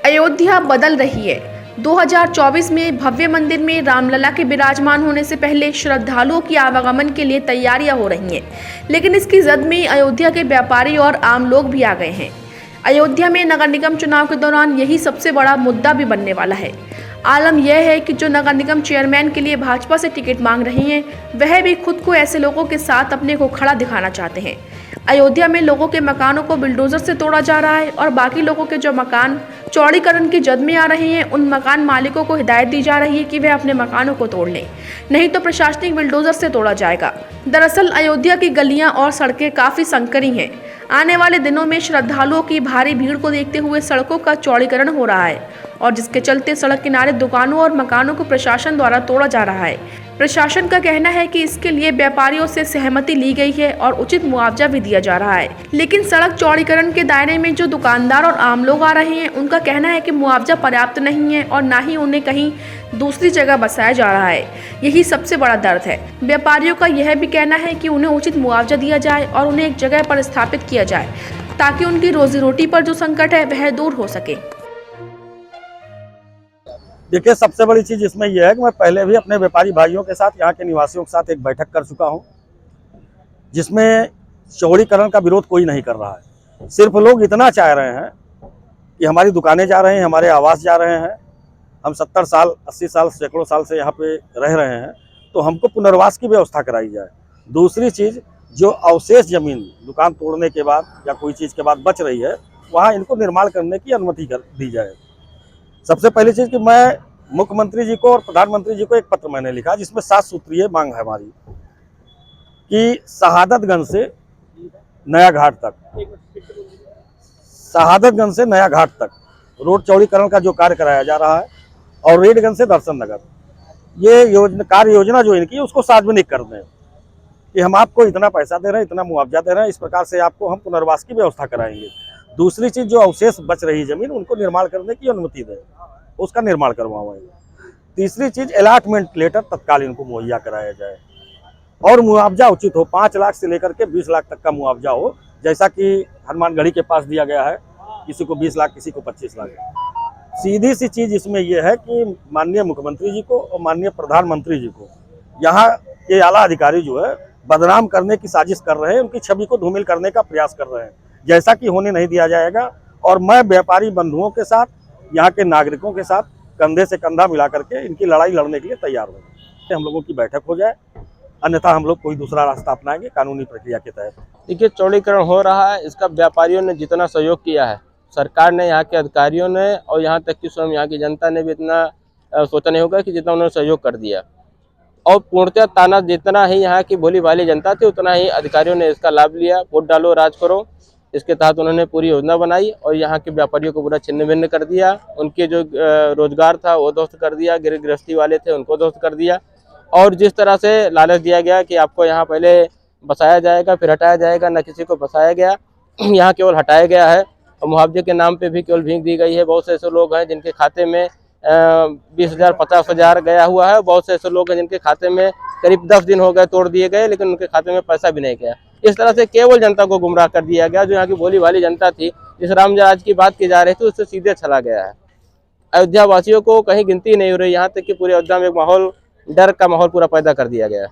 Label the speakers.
Speaker 1: अयोध्या बदल रही है। 2024 में भव्य मंदिर में रामलला के विराजमान होने से पहले श्रद्धालुओं की आवागमन के लिए तैयारियां हो रही हैं, लेकिन इसकी जद में अयोध्या के व्यापारी और आम लोग भी आ गए हैं। अयोध्या में नगर निगम चुनाव के दौरान यही सबसे बड़ा मुद्दा भी बनने वाला है। आलम यह है कि जो नगर निगम चेयरमैन के लिए भाजपा से टिकट मांग रही हैं, वह भी खुद को ऐसे लोगों के साथ अपने को खड़ा दिखाना चाहते हैं। अयोध्या में लोगों के मकानों को बुलडोजर से तोड़ा जा रहा है और बाकी लोगों के जो मकान चौड़ीकरण की जद में आ रहे हैं, उन मकान मालिकों को हिदायत दी जा रही है कि वे अपने मकानों को तोड़ लें, नहीं तो प्रशासनिक बुलडोजर से तोड़ा जाएगा। दरअसल अयोध्या की गलियां और सड़कें काफी संकरी हैं। आने वाले दिनों में श्रद्धालुओं की भारी भीड़ को देखते हुए सड़कों का चौड़ीकरण हो रहा है और जिसके चलते सड़क किनारे दुकानों और मकानों को प्रशासन द्वारा तोड़ा जा रहा है। प्रशासन का कहना है कि इसके लिए व्यापारियों से सहमति ली गई है और उचित मुआवजा भी दिया जा रहा है, लेकिन सड़क चौड़ीकरण के दायरे में जो दुकानदार और आम लोग आ रहे हैं, उनका कहना है कि मुआवजा पर्याप्त नहीं है और ना ही उन्हें कहीं दूसरी जगह बसाया जा रहा है। यही सबसे बड़ा दर्द है। व्यापारियों का यह भी कहना है कि उन्हें उचित मुआवजा दिया जाए और उन्हें एक जगह पर स्थापित किया जाए ताकि उनकी रोजी रोटी पर जो संकट है वह दूर हो सके।
Speaker 2: देखिए, सबसे बड़ी चीज़ इसमें यह है कि मैं पहले भी अपने व्यापारी भाइयों के साथ, यहाँ के निवासियों के साथ एक बैठक कर चुका हूँ, जिसमें चौड़ीकरण का विरोध कोई नहीं कर रहा है। सिर्फ लोग इतना चाह रहे हैं कि हमारी दुकानें जा रहे हैं, हमारे आवास जा रहे हैं, हम 70 साल 80 साल सैकड़ों साल से यहाँ पे रह रहे हैं, तो हमको पुनर्वास की व्यवस्था कराई जाए। दूसरी चीज़, जो अवशेष जमीन दुकान तोड़ने के बाद या कोई चीज़ के बाद बच रही है, वहाँ इनको निर्माण करने की अनुमति दी जाए। सबसे पहली चीज़ कि मैं मुख्यमंत्री जी को और प्रधानमंत्री जी को एक पत्र मैंने लिखा, जिसमें 7 सूत्रीय मांग है हमारी कि शहादतगंज से नया घाट तक, शहादतगंज से नया घाट तक रोड चौड़ीकरण का जो कार्य कराया जा रहा है और रेडगंज से दर्शन नगर, ये कार्य योजना जो इनकी उसको सार्वजनिक कर दें कि हम आपको इतना पैसा दे रहे हैं, इतना मुआवजा दे रहे हैं, इस प्रकार से आपको हम पुनर्वास की व्यवस्था कराएंगे। दूसरी चीज़, जो अवशेष बच रही जमीन उनको निर्माण करने की अनुमति दें, उसका निर्माण करवाएंगे। तीसरी चीज़, अलॉटमेंट लेटर तत्काल इनको मुहैया कराया जाए और मुआवजा उचित हो। 5 लाख से लेकर के 20 लाख तक का मुआवजा हो, जैसा कि हनुमानगढ़ी के पास दिया गया है, किसी को 20 लाख, किसी को 25 लाख। सीधी सी चीज़ इसमें यह है कि माननीय मुख्यमंत्री जी को और माननीय प्रधानमंत्री जी को यहाँ के आला अधिकारी जो है बदनाम करने की साजिश कर रहे हैं, उनकी छवि को धूमिल करने का प्रयास कर रहे हैं, जैसा कि होने नहीं दिया जाएगा। और मैं व्यापारी बंधुओं के साथ, यहाँ के नागरिकों के साथ कंधे से कंधा मिला करके इनकी लड़ाई लड़ने के लिए तैयार हूँ। हम लोगों की बैठक हो जाए, अन्यथा हम लोग कोई दूसरा रास्ता अपनाएंगे कानूनी प्रक्रिया के तहत।
Speaker 3: देखिए, चौड़ीकरण हो रहा है, इसका व्यापारियों ने जितना सहयोग किया है, सरकार ने, यहाँ के अधिकारियों ने और यहाँ तक कि स्वयं यहाँ की जनता ने भी इतना सोचा नहीं होगा कि जितना उन्होंने सहयोग कर दिया। और पूर्णतः ताना जितना ही यहाँ की भोली भाली जनता थी, उतना ही अधिकारियों ने इसका लाभ लिया। वोट डालो राज करो, इसके तहत उन्होंने पूरी योजना बनाई और यहाँ के व्यापारियों को पूरा छिन्न भिन्न कर दिया। उनके जो रोजगार था वो ध्वस्त कर दिया, गृहस्थी वाले थे उनको ध्वस्त कर दिया। और जिस तरह से लालच दिया गया कि आपको यहाँ पहले बसाया जाएगा फिर हटाया जाएगा, न किसी को बसाया गया, यहाँ केवल हटाया गया है। और मुआवजे के नाम पे भी केवल भीख दी गई है। बहुत से ऐसे लोग हैं जिनके खाते में 20,000 50,000 गया हुआ है। बहुत से ऐसे लोग हैं जिनके खाते में करीब 10 दिन हो गए तोड़ दिए गए, लेकिन उनके खाते में पैसा भी नहीं गया। इस तरह से केवल जनता को गुमराह कर दिया गया। जो यहाँ की भोली भाली जनता थी, जिस रामराज की बात की जा रही थी, उससे सीधे चला गया है। अयोध्या वासियों को कहीं गिनती नहीं हो रही, यहाँ तक कि पूरे अयोध्या में एक माहौल, डर का माहौल पूरा पैदा कर दिया गया है।